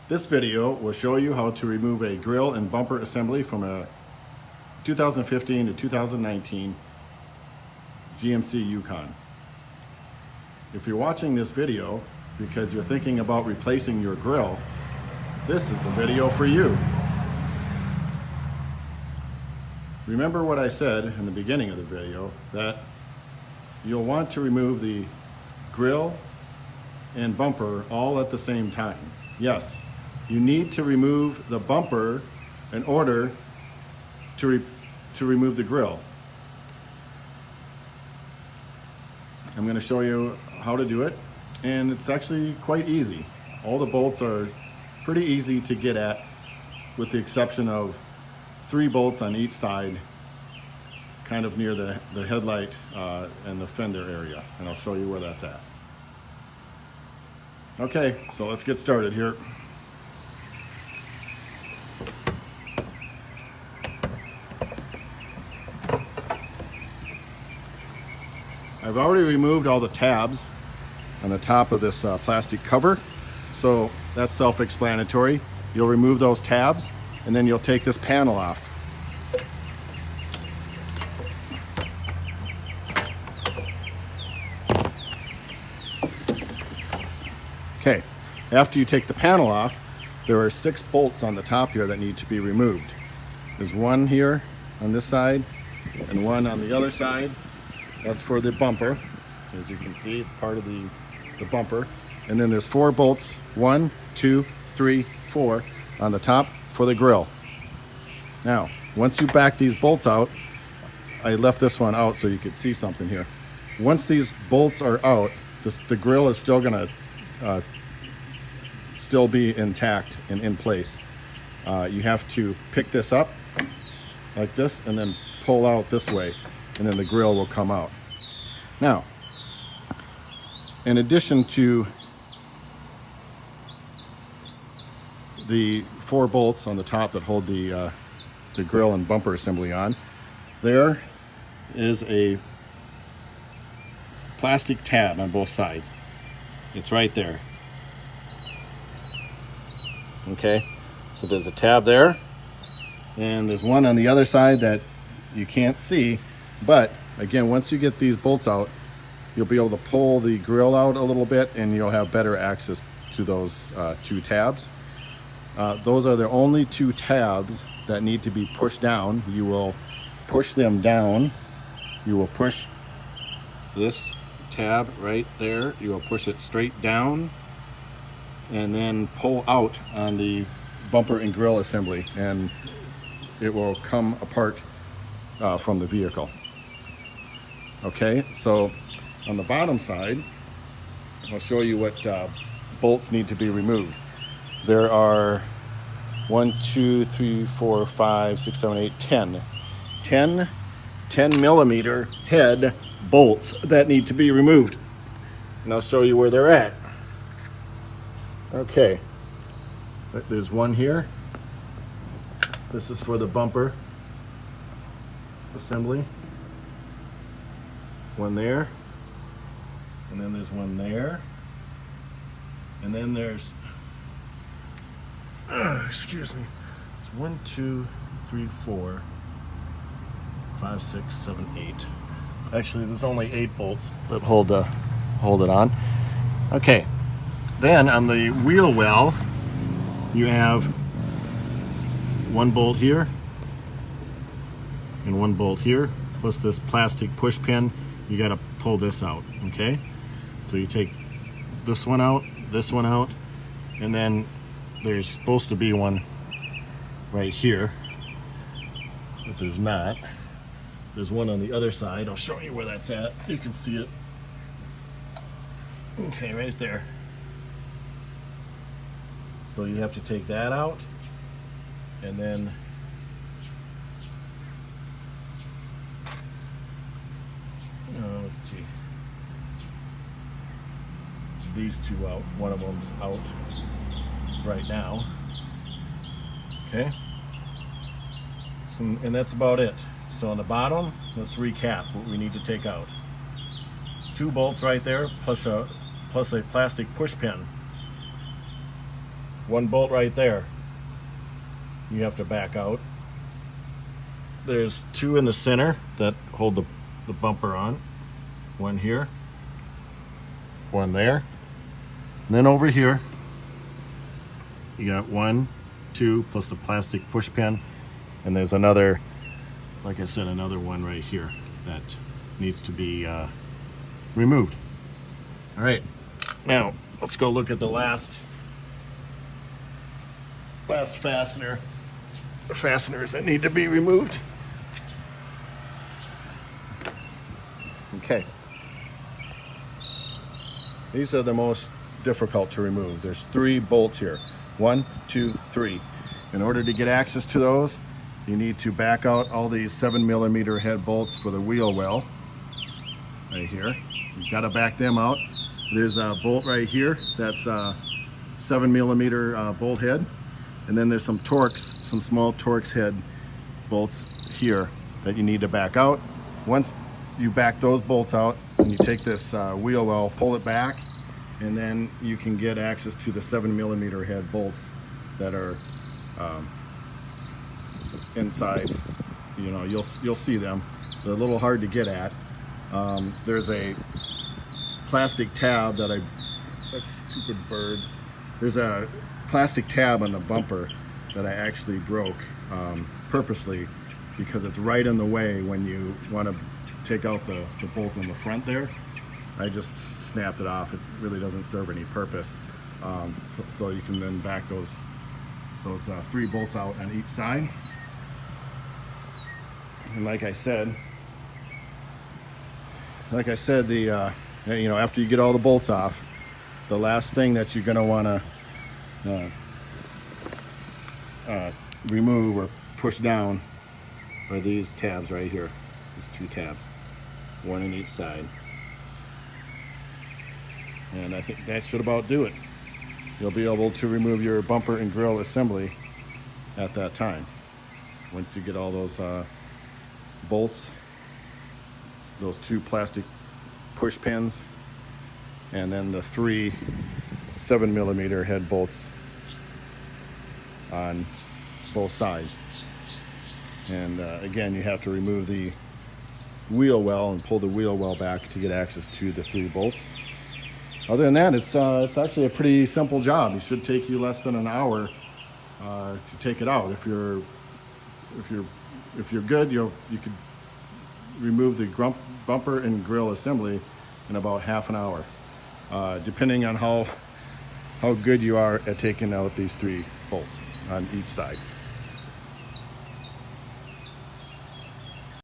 This video will show you how to remove a grille and bumper assembly from a 2015 to 2019 GMC Yukon. If you're watching this video because you're thinking about replacing your grille, this is the video for you. Remember what I said in the beginning of the video, that you'll want to remove the grille and bumper all at the same time. Yes, you need to remove the bumper in order to remove the grille. I'm going to show you how to do it, and it's actually quite easy. All the bolts are pretty easy to get at, with the exception of 3 bolts on each side, kind of near the headlight and the fender area, and I'll show you where that's at. Okay, so let's get started here. I've already removed all the tabs on the top of this plastic cover, so that's self-explanatory. You'll remove those tabs and then you'll take this panel off. Okay, after you take the panel off, there are 6 bolts on the top here that need to be removed. There's one here on this side and one on the other side. That's for the bumper. As you can see, it's part of the bumper. And then there's 4 bolts, 1, 2, 3, 4 on the top for the grille. Now, once you back these bolts out, I left this one out so you could see something here. Once these bolts are out, the grille is still gonna still be intact and in place. You have to pick this up like this and then pull out this way, and then the grille will come out. Now, in addition to the 4 bolts on the top that hold the grille and bumper assembly on, there is a plastic tab on both sides. It's right there. Okay, so there's a tab there, and there's one on the other side that you can't see, but again, once you get these bolts out, you'll be able to pull the grille out a little bit and you'll have better access to those 2 tabs. Those are the only 2 tabs that need to be pushed down. You will push them down. You will push this tab right there. You will push it straight down and then pull out on the bumper and grille assembly, and it will come apart from the vehicle. Okay, so on the bottom side, I'll show you what bolts need to be removed. There are 1, 2, 3, 4, 5, 6, 7, 8, 10 millimeter head bolts that need to be removed, and I'll show you where they're at. Okay, there's one here. This is for the bumper assembly. One there, and then there's one there, and then there's excuse me, it's 1, 2, 3, 4, 5, 6, 7, 8. Actually, there's only 8 bolts that hold it on. Okay, then on the wheel well, you have 1 bolt here and 1 bolt here, plus this plastic push pin. You got to pull this out. Okay, so you take this one out, and then there's supposed to be one right here, but there's not. There's one on the other side. I'll show you where that's at. You can see it. Okay, right there. So you have to take that out, and then let's see, these 2 out. One of them's out right now. Okay, so, and that's about it. So on the bottom, let's recap what we need to take out. 2 bolts right there, plus a plastic push pin. one bolt right there you have to back out. There's two in the center that hold the bumper on. One here, one there. And then over here, you got 1, 2, plus the plastic push pin. And there's another, like I said, another one right here that needs to be removed. All right, now let's go look at the last fastener. The fasteners that need to be removed. Okay. These are the most difficult to remove. There's 3 bolts here. 1, 2, 3. In order to get access to those, you need to back out all these 7mm head bolts for the wheel well. Right here. You've got to back them out. There's a bolt right here that's a 7mm bolt head. And then there's some Torx, some small Torx head bolts here that you need to back out. Once you back those bolts out, and you take this wheel well, pull it back, and then you can get access to the 7mm head bolts that are inside. You know, you'll see them. They're a little hard to get at. There's a plastic tab that that stupid bird. There's a plastic tab on the bumper that I actually broke purposely, because it's right in the way when you want to take out the bolt on the front there. I just snapped it off. It really doesn't serve any purpose. So you can then back those 3 bolts out on each side. And like I said, the you know, after you get all the bolts off, the last thing that you're going to want to remove or push down are these tabs right here. These 2 tabs, 1 on each side. And I think that should about do it. You'll be able to remove your bumper and grille assembly at that time. Once you get all those bolts, those 2 plastic push pins, and then the 3 7mm head bolts on both sides. And again, you have to remove the wheel well and pull the wheel well back to get access to the 3 bolts. Other than that, it's actually a pretty simple job. It should take you less than an hour to take it out. If you're good, you could remove the bumper and grille assembly in about half an hour, depending on how good you are at taking out these 3 bolts on each side.